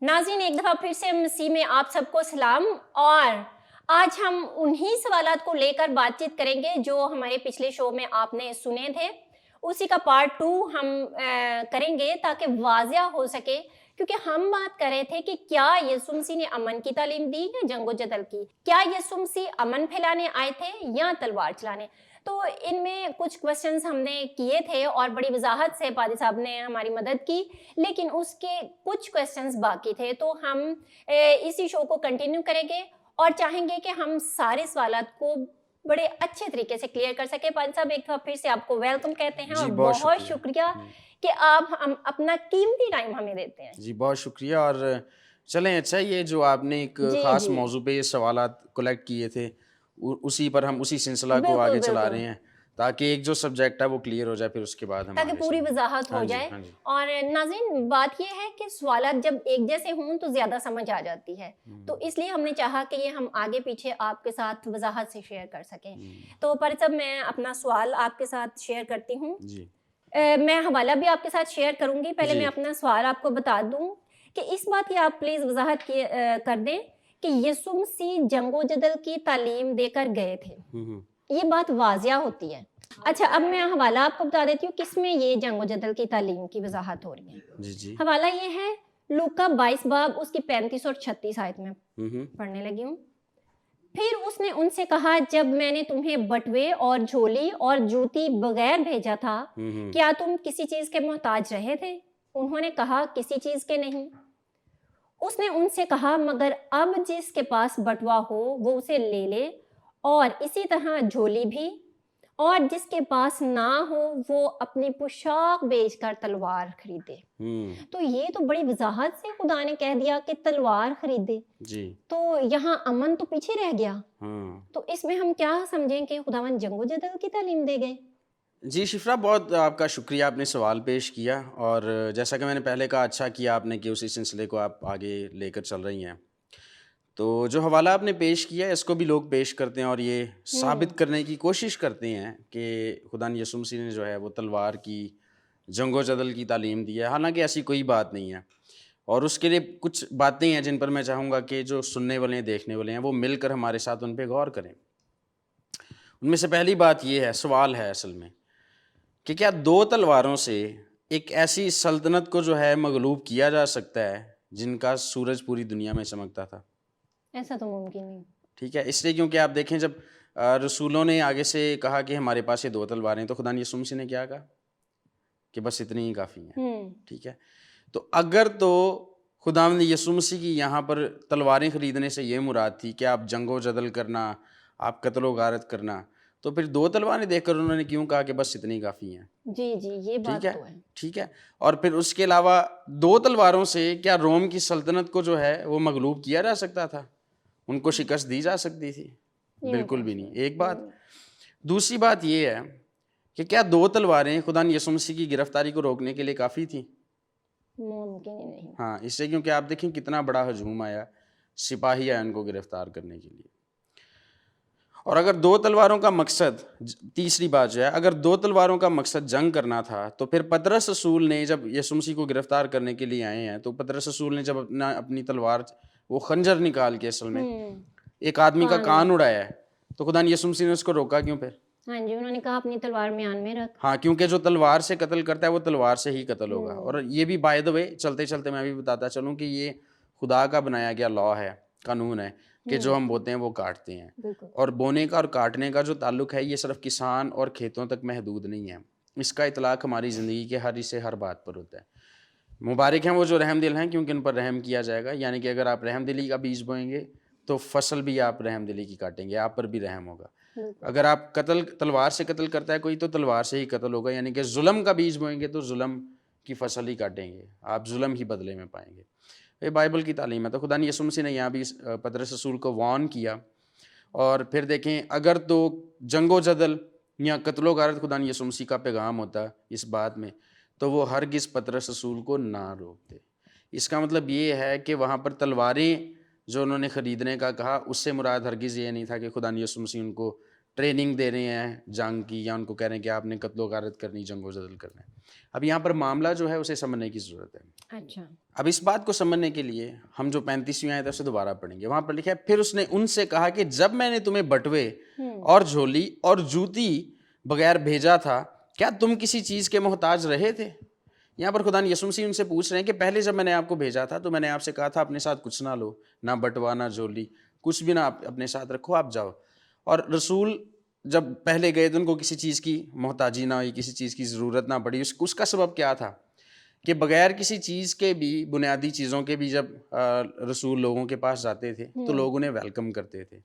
ناظرین ایک دفعہ پھر سے مسیح میں آپ سب کو سلام، اور آج ہم انہی سوالات کو لے کر بات چیت کریں گے جو ہمارے پچھلے شو میں آپ نے سنے تھے. اسی کا پارٹ 2 ہم کریں گے تاکہ واضح ہو سکے، کیونکہ ہم بات کر رہے تھے کہ کیا یسوع مسیح نے امن کی تعلیم دی یا جنگ و جدل کی؟ کیا یسوع مسیح امن پھیلانے آئے تھے یا تلوار چلانے؟ تو ان میں کچھ کوسچنز ہم نے کیے تھے اور بڑی وضاحت سے پادری صاحب نے ہماری مدد کی، لیکن اس کے کچھ کوسچنز باقی تھے. تو ہم اسی شو کو کنٹینیو کریں گے اور چاہیں گے کہ ہم سارے سوالات کو بڑے اچھے طریقے سے کلیئر کر سکیں. پادری صاحب ایک دفعہ پھر سے آپ کو ویلکم کہتے ہیں اور بہت شکریہ کہ آپ اپنا قیمتی ٹائم ہمیں دیتے ہیں. جی بہت شکریہ. اور چلیں اچھا، یہ جو آپ نے ایک خاص موضوع پہ یہ سوالات کلیکٹ کیے تھے، اسی پر ہم اسی سلسلہ کو آگے چلا رہے ہیں تاکہ ایک جو سبجیکٹ ہے وہ کلیئر ہو جائے، پھر اس کے بعد ہم تاکہ پوری وضاحت ہو جائے. اور ناظرین بات یہ ہے کہ سوالات جب ایک جیسے ہوں تو زیادہ سمجھ آ جاتی ہے، تو اس لیے ہم نے چاہا کہ یہ ہم آگے پیچھے آپ کے ساتھ وضاحت سے شیئر کر سکیں. تو پادری صاحب میں اپنا سوال آپ کے ساتھ شیئر کرتی ہوں. میں حوالہ بھی آپ کے ساتھ شیئر کروں گی. پہلے میں اپنا سوال آپ کو بتا دوں کہ اس بات کی آپ پلیز وضاحت کر دیں کہ یسوع مسیح جنگ و جدل کی تعلیم دے کر گئے تھے. یہ بات واضح ہوتی ہے. اچھا، اب میں حوالہ آپ کو بتا دیتی ہوں کس میں یہ جنگ و جدل کی تعلیم کی وضاحت ہو رہی ہے. حوالہ یہ ہے لوکا 22 باب اس کی 35 اور 36 آیت میں پڑھنے لگی ہوں. پھر اس نے ان سے کہا، جب میں نے تمہیں بٹوے اور جھولی اور جوتی بغیر بھیجا تھا، کیا تم کسی چیز کے محتاج رہے تھے؟ انہوں نے کہا، کسی چیز کے نہیں. اس نے ان سے کہا، مگر اب جس کے پاس بٹوا ہو وہ اسے لے لے، اور اسی طرح جھولی بھی، اور جس کے پاس نہ ہو وہ اپنی پوشاک بیچ کر تلوار خریدے. تو یہ تو بڑی وضاحت سے خدا نے کہہ دیا کہ تلوار خریدے. تو یہاں امن تو پیچھے رہ گیا. تو اس میں ہم کیا سمجھیں کہ خداوند جنگ و جدل کی تعلیم دے گئے؟ جی شفرا، بہت آپ کا شکریہ، آپ نے سوال پیش کیا. اور جیسا کہ میں نے پہلے کہا، اچھا کیا آپ نے کہ اسی سلسلے کو آپ آگے لے کر چل رہی ہیں. تو جو حوالہ آپ نے پیش کیا ہے اس کو بھی لوگ پیش کرتے ہیں اور یہ ثابت کرنے کی کوشش کرتے ہیں کہ خدا یسوع مسیح نے جو ہے وہ تلوار کی جنگ و جدل کی تعلیم دی ہے. حالانکہ ایسی کوئی بات نہیں ہے. اور اس کے لیے کچھ باتیں ہیں جن پر میں چاہوں گا کہ جو سننے والے ہیں، دیکھنے والے ہیں، وہ مل کر ہمارے ساتھ ان پہ غور کریں. ان میں سے پہلی بات یہ ہے، سوال ہے اصل میں، کہ کیا 2 تلواروں سے ایک ایسی سلطنت کو جو ہے مغلوب کیا جا سکتا ہے جن کا سورج پوری دنیا میں چمکتا تھا؟ ایسا تو ممکن نہیں. ٹھیک ہے، اس لیے کیونکہ آپ دیکھیں جب رسولوں نے آگے سے کہا کہ ہمارے پاس یہ 2 تلواریں، تو خدا یسوع مسیح نے کیا کہا کہ بس اتنی ہی کافی ہیں. ٹھیک ہے، تو اگر تو خداوند یسوع مسیح کی یہاں پر تلواریں خریدنے سے یہ مراد تھی کہ آپ جنگ و جدل کرنا، آپ قتل و غارت کرنا، تو پھر 2 تلواریں دیکھ کر انہوں نے کیوں کہا کہ بس اتنی کافی ہیں؟ جی یہ بات تو ہے. ٹھیک ہے. اور پھر اس کے علاوہ 2 تلواروں سے کیا روم کی سلطنت کو جو ہے وہ مغلوب کیا جا سکتا تھا؟ ان کو شکست دی جا سکتی تھی؟ بالکل بھی نہیں. ایک بات. دوسری بات یہ ہے کہ کیا 2 تلواریں خدا یسوع مسیح کی گرفتاری کو روکنے کے لیے کافی تھیں؟ ممکن ہی نہیں. ہاں، اس سے کیونکہ آپ دیکھیں کتنا بڑا ہجوم آیا، سپاہی آئے ان کو گرفتار کرنے کے لیے. اور اگر 2 تلواروں کا مقصد، تیسری بات جو ہے، اگر 2 تلواروں کا مقصد جنگ کرنا تھا تو پھر پطرس رسول نے جب یسوع مسیح کو گرفتار کرنے کے لیے آئے ہیں، تو پطرس رسول نے جب اپنی تلوار، وہ خنجر نکال کے اصل میں ایک آدمی کا کان اڑایا ہے، تو خدا یسوع مسیح نے اس کو روکا کیوں پھر؟ ہاں جی، انہوں نے کہا اپنی تلوار میان میں رکھ. ہاں، کیونکہ جو تلوار سے قتل کرتا ہے وہ تلوار سے ہی قتل ہوگا. اور یہ بھی بائی دا وے چلتے چلتے میں بھی بتاتا چلوں کہ یہ خدا کا بنایا گیا لا ہے، قانون ہے کہ جو ہم بوتے ہیں وہ کاٹتے ہیں. اور بونے کا اور کاٹنے کا جو تعلق ہے یہ صرف کسان اور کھیتوں تک محدود نہیں ہے، اس کا اطلاق ہماری زندگی کے ہر حصے، ہر بات پر ہوتا ہے. مبارک ہیں وہ جو رحم دل ہیں کیونکہ ان پر رحم کیا جائے گا. یعنی کہ اگر آپ رحم دلی کا بیج بوئیں گے تو فصل بھی آپ رحم دلی کی کاٹیں گے، آپ پر بھی رحم ہوگا. اگر آپ تلوار سے قتل کرتا ہے کوئی تو تلوار سے ہی قتل ہوگا. یعنی کہ ظلم کا بیج بوئیں گے تو ظلم کی فصل ہی کاٹیں گے، آپ ظلم ہی بدلے میں پائیں گے. یہ بائبل کی تعلیم ہے. تو خدا یسوع مسیح نے یہاں بھی پطرس رسول کو وارن کیا. اور پھر دیکھیں، اگر تو جنگ و جدل یا قتل و غارت خدا یسوع مسیح کا پیغام ہوتا اس بات میں، تو وہ ہرگز پطرس رسول کو نہ روکتے. اس کا مطلب یہ ہے کہ وہاں پر تلواریں جو انہوں نے خریدنے کا کہا، اس سے مراد ہرگز یہ نہیں تھا کہ خدا یسوع مسیح ان کو ٹریننگ دے رہے ہیں جنگ کی، یا ان کو کہہ رہے ہیں کہ آپ نے قتل و غارت کرنی، جنگ و جدل کرنا ہے. اب یہاں پر معاملہ جو ہے اسے سمجھنے کی ضرورت ہے. اچھا. اب اس بات کو سمجھنے کے لیے ہم جو 35ویں آیت ہے اسے دوبارہ پڑھیں گے. وہاں پر لکھا ہے پھر اس نے ان سے کہا کہ جب میں نے تمہیں بٹوے اور جھولی اور جوتی بغیر بھیجا تھا کیا تم کسی چیز کے محتاج رہے تھے؟ یہاں پر خدا یسوع مسیح ان سے پوچھ رہے ہیں کہ پہلے جب میں نے آپ کو بھیجا تھا تو میں نے آپ سے کہا تھا اپنے ساتھ کچھ نہ لو، نہ بٹوا نہ جھولی، کچھ بھی نہ اپنے ساتھ رکھو، آپ جاؤ. اور رسول جب پہلے گئے تو ان کو کسی چیز کی محتاجی نہ ہوئی، کسی چیز کی ضرورت نہ پڑی. اس کا سبب کیا تھا کہ بغیر کسی چیز کے بھی، بنیادی چیزوں کے بھی جب رسول لوگوں کے پاس جاتے تھے تو لوگ انہیں ویلکم کرتے تھے.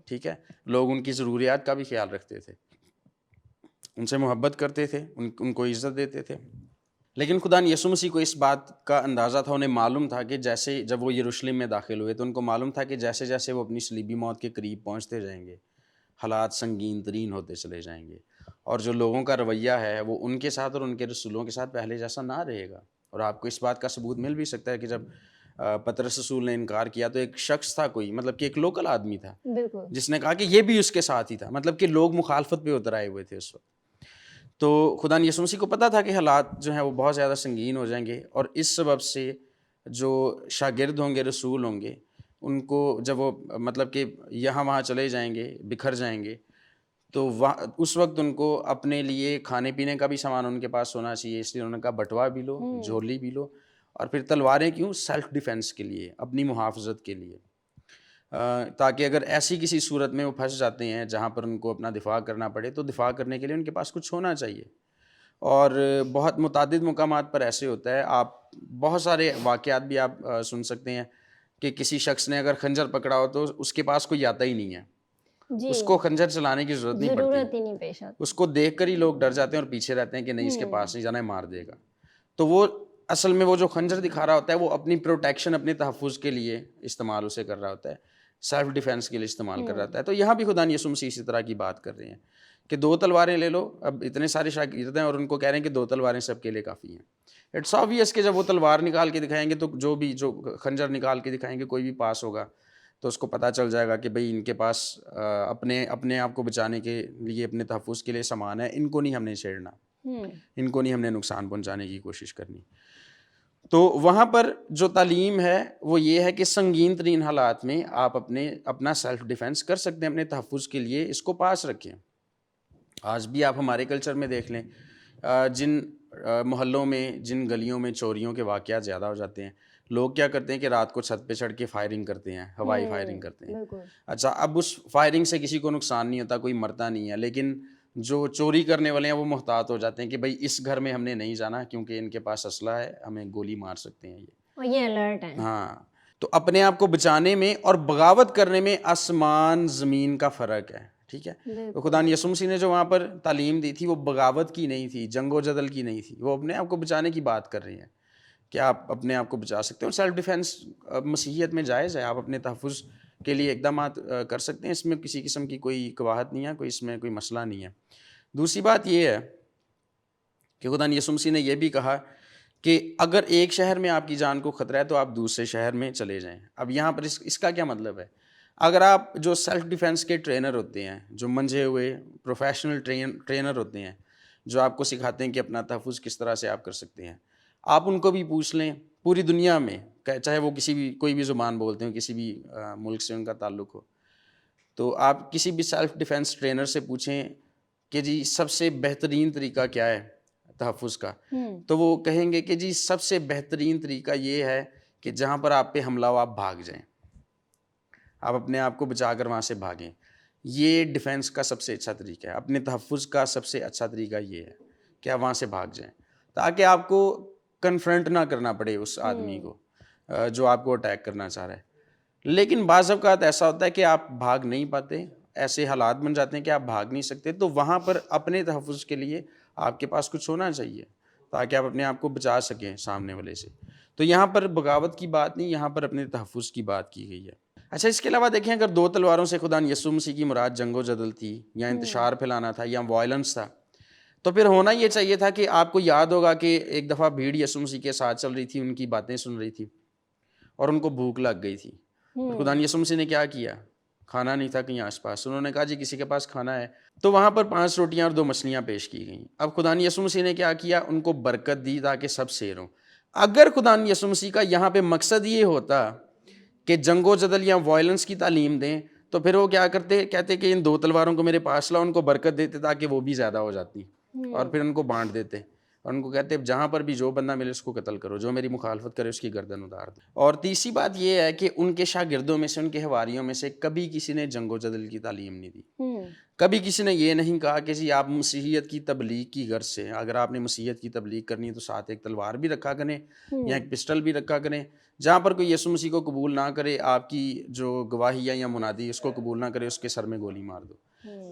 ٹھیک ہے، لوگ ان کی ضروریات کا بھی خیال رکھتے تھے، ان سے محبت کرتے تھے، ان کو عزت دیتے تھے. لیکن خدا یسوع مسیح کو اس بات کا اندازہ تھا، انہیں معلوم تھا کہ جیسے جب وہ یروشلم میں داخل ہوئے تو ان کو معلوم تھا کہ جیسے جیسے وہ اپنی صلیبی موت کے قریب پہنچتے جائیں گے حالات سنگین ترین ہوتے چلے جائیں گے، اور جو لوگوں کا رویہ ہے وہ ان کے ساتھ اور ان کے رسولوں کے ساتھ پہلے جیسا نہ رہے گا. اور آپ کو اس بات کا ثبوت مل بھی سکتا ہے کہ جب پطرس رسول نے انکار کیا تو ایک شخص تھا، کوئی مطلب کہ ایک لوکل آدمی تھا جس نے کہا کہ یہ بھی اس کے ساتھ ہی تھا. مطلب کہ لوگ مخالفت پہ اتر آئے ہوئے تھے اس وقت. تو خدا یسوع مسیح کو پتہ تھا کہ حالات جو ہیں وہ بہت زیادہ سنگین ہو جائیں گے، اور اس سبب سے جو شاگرد ہوں گے، رسول ہوں گے، ان کو جب وہ مطلب کہ یہاں وہاں چلے جائیں گے، بکھر جائیں گے، تو اس وقت ان کو اپنے لیے کھانے پینے کا بھی سامان ان کے پاس ہونا چاہیے. اس لیے انہوں نے کہا بٹوا بھی لو، جھولی بھی لو، اور پھر تلواریں کیوں؟ سیلف ڈیفینس کے لیے، اپنی محافظت کے لیے، تاکہ اگر ایسی کسی صورت میں وہ پھنس جاتے ہیں جہاں پر ان کو اپنا دفاع کرنا پڑے تو دفاع کرنے کے لیے ان کے پاس کچھ ہونا چاہیے. اور بہت متعدد مقامات پر ایسے ہوتا ہے، آپ بہت سارے واقعات بھی آپ سن سکتے ہیں کہ کسی شخص نے اگر خنجر پکڑا ہو تو اس کے پاس کوئی آتا ہی نہیں ہے، اس کو خنجر چلانے کی ضرورت نہیں پڑتی، اس کو دیکھ کر ہی لوگ ڈر جاتے ہیں اور پیچھے رہتے ہیں کہ نہیں اس کے پاس نہیں جانا ہے، مار دے گا. تو وہ اصل میں وہ جو خنجر دکھا رہا ہوتا ہے وہ اپنی پروٹیکشن، اپنے تحفظ کے لیے استعمال اسے کر رہا ہوتا ہے، سیلف ڈیفینس کے لیے استعمال کر رہا ہوتا ہے. تو یہاں بھی خدا یسوع مسیح اسی طرح کی بات کر رہے ہیں کہ 2 تلواریں لے لو. اب اتنے سارے شاگرد ہیں اور ان کو کہہ رہے ہیں کہ 2 تلواریں سب کے لیے کافی ہیں. اٹس آبویس کہ جب وہ تلوار نکال کے دکھائیں گے تو جو خنجر نکال کے دکھائیں گے کوئی بھی پاس ہوگا تو اس کو پتہ چل جائے گا کہ بھئی ان کے پاس اپنے آپ کو بچانے کے لیے، اپنے تحفظ کے لیے سامان ہے، ان کو نہیں ہم نے چھیڑنا، ان کو نہیں ہم نے نقصان پہنچانے کی کوشش کرنی. تو وہاں پر جو تعلیم ہے وہ یہ ہے کہ سنگین ترین حالات میں آپ اپنا سیلف ڈیفینس کر سکتے ہیں، اپنے تحفظ کے لیے اس کو پاس رکھیں. آج بھی آپ ہمارے کلچر میں دیکھ لیں، جن محلوں میں، جن گلیوں میں چوریوں کے واقعات زیادہ ہو جاتے ہیں، لوگ کیا کرتے ہیں کہ رات کو چھت پہ چڑھ کے فائرنگ کرتے ہیں، ہوائی فائرنگ کرتے ہیں. اچھا، اب اس فائرنگ سے کسی کو نقصان نہیں ہوتا، کوئی مرتا نہیں ہے، لیکن جو چوری کرنے والے ہیں وہ محتاط ہو جاتے ہیں کہ بھائی اس گھر میں ہم نے نہیں جانا کیونکہ ان کے پاس اسلحہ ہے، ہمیں گولی مار سکتے ہیں یہ الرٹ ہے. ہاں، تو اپنے آپ کو بچانے میں اور بغاوت کرنے میں آسمان زمین کا فرق ہے. ٹھیک ہے، تو خدا یسوع مسیح نے جو وہاں پر تعلیم دی تھی وہ بغاوت کی نہیں تھی، جنگ و جدل کی نہیں تھی، وہ اپنے آپ کو بچانے کی بات کر رہی ہیں کہ آپ اپنے آپ کو بچا سکتے ہیں. سیلف ڈیفینس مسیحیت میں جائز ہے، آپ اپنے تحفظ کے لیے اقدامات کر سکتے ہیں، اس میں کسی قسم کی کوئی قباحت نہیں ہے، اس میں کوئی مسئلہ نہیں ہے. دوسری بات یہ ہے کہ خدا یسوع مسیح نے یہ بھی کہا کہ اگر ایک شہر میں آپ کی جان کو خطرہ ہے تو آپ دوسرے شہر میں چلے جائیں. اب یہاں پر اس کا کیا مطلب ہے؟ اگر آپ جو سیلف ڈیفینس کے ٹرینر ہوتے ہیں، جو منجھے ہوئے پروفیشنل ٹرینر ہوتے ہیں، جو آپ کو سکھاتے ہیں کہ اپنا تحفظ کس طرح سے آپ کر سکتے ہیں، آپ ان کو بھی پوچھ لیں پوری دنیا میں، چاہے وہ کوئی بھی زبان بولتے ہوں، کسی بھی ملک سے ان کا تعلق ہو، تو آپ کسی بھی سیلف ڈیفینس ٹرینر سے پوچھیں کہ جی سب سے بہترین طریقہ کیا ہے تحفظ کا، تو وہ کہیں گے کہ جی سب سے بہترین طریقہ یہ ہے کہ جہاں پر آپ پہ حملہ ہو آپ بھاگ جائیں، آپ اپنے آپ کو بچا کر وہاں سے بھاگیں. یہ ڈیفینس کا سب سے اچھا طریقہ ہے، اپنے تحفظ کا سب سے اچھا طریقہ یہ ہے کہ آپ وہاں سے بھاگ جائیں، تاکہ آپ کو کنفرنٹ نہ کرنا پڑے اس آدمی کو جو آپ کو اٹیک کرنا چاہ رہا ہے. لیکن بعض اوقات ایسا ہوتا ہے کہ آپ بھاگ نہیں پاتے، ایسے حالات بن جاتے ہیں کہ آپ بھاگ نہیں سکتے، تو وہاں پر اپنے تحفظ کے لیے آپ کے پاس کچھ ہونا چاہیے تاکہ آپ اپنے آپ کو بچا سکیں سامنے والے سے. تو یہاں پر بغاوت کی بات نہیں، یہاں پر اپنے تحفظ کی بات کی گئی ہے. اچھا، اس کے علاوہ دیکھیں اگر 2 تلواروں سے خدا یسوع مسیح کی مراد جنگ و جدل تھی یا انتشار پھیلانا تھا یا وائلنس تھا، تو پھر ہونا یہ چاہیے تھا کہ آپ کو یاد ہوگا کہ ایک دفعہ بھیڑ یسوع مسیح کے ساتھ چل رہی تھی، ان کی باتیں سن رہی تھی اور ان کو بھوک لگ گئی تھی. خدا یسوع مسیح نے کیا کیا؟ کھانا نہیں تھا کہیں آس پاس. انہوں نے کہا جی کسی کے پاس کھانا ہے, تو وہاں پر 5 روٹیاں اور 2 مچھلیاں پیش کی گئیں. اب خدا یسوع مسیح نے کیا کیا, ان کو برکت دی تاکہ سب سیر ہوں. اگر خدا یسوع مسیح کا یہاں پہ مقصد یہ ہوتا کہ جنگ و جدل یا وائلنس کی تعلیم دیں, تو پھر وہ کیا کرتے, کہتے کہ ان 2 تلواروں کو میرے پاس لاؤ, ان کو برکت دیتے تاکہ وہ بھی زیادہ ہو جاتی, اور پھر ان کو بانٹ دیتے اور ان کو کہتے جہاں پر بھی جو بندہ ملے اس کو قتل کرو, جو میری مخالفت کرے اس کی گردن اتار دو. اور تیسری بات یہ ہے کہ ان کے شاگردوں میں سے, ان کے حواریوں میں سے کبھی کسی نے جنگ و جدل کی تعلیم نہیں دی. کبھی کسی نے یہ نہیں کہا کہ جی آپ مسیحیت کی تبلیغ کی غرض سے, اگر آپ نے مسیحیت کی تبلیغ کرنی ہے تو ساتھ ایک تلوار بھی رکھا کریں یا ایک پسٹل بھی رکھا کریں. جہاں پر کوئی یسوع مسیح کو قبول نہ کرے, آپ کی جو گواہی ہے یا منادی اس کو قبول نہ کرے, اس کے سر میں گولی مار دو.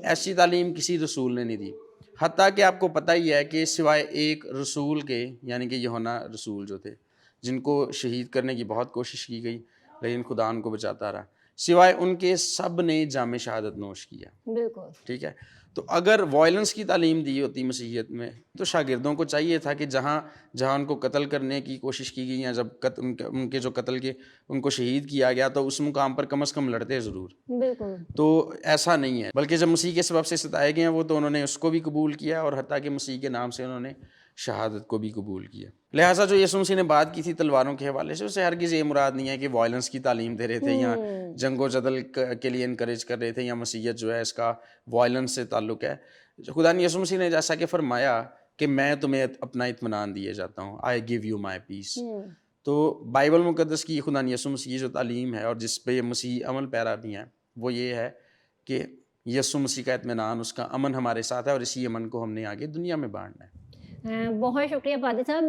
ایسی تعلیم کسی رسول نے نہیں دی. حتیٰ کہ آپ کو پتہ ہی ہے کہ سوائے ایک رسول کے, یعنی کہ یوحنا رسول جو تھے, جن کو شہید کرنے کی بہت کوشش کی گئی لیکن خدا ان کو بچاتا رہا, سوائے ان کے سب نے جام شہادت نوش کیا. بالکل ٹھیک ہے. تو اگر وائلنس کی تعلیم دی ہوتی مسیحیت میں تو شاگردوں کو چاہیے تھا کہ جہاں ان کو قتل کرنے کی کوشش کی گئی, یا جب ان کے جو قتل کے ان کو شہید کیا گیا, تو اس مقام پر کم از کم لڑتے ضرور. بالکل. تو ایسا نہیں ہے, بلکہ جب مسیح کے سبب سے ستائے گئے ہیں وہ, تو انہوں نے اس کو بھی قبول کیا, اور حتیٰ کہ مسیح کے نام سے انہوں نے شہادت کو بھی قبول کیا. لہٰذا جو یسوع مسیح نے بات کی تھی تلواروں کے حوالے سے, اسے ہرگز یہ مراد نہیں ہے کہ وائلنس کی تعلیم دے رہے تھے یا جنگ و جدل کے لیے انکریج کر رہے تھے, یا مسیحیت جو ہے اس کا وائلنس سے تعلق ہے. خدا یسوع مسیح نے جیسا کہ فرمایا کہ میں تمہیں اپنا اطمینان دیے جاتا ہوں, آئی گیو یو مائی پیس. تو بائبل مقدس کی خدا یسوع مسیح جو تعلیم ہے اور جس پہ مسیح عمل پیرا بھی ہیں, وہ یہ ہے کہ یسوع مسیح کا اطمینان, اس کا امن ہمارے ساتھ ہے, اور اسی امن کو ہم نے آگے دنیا میں بانٹنا ہے. بہت شکریہ پادری صاحب.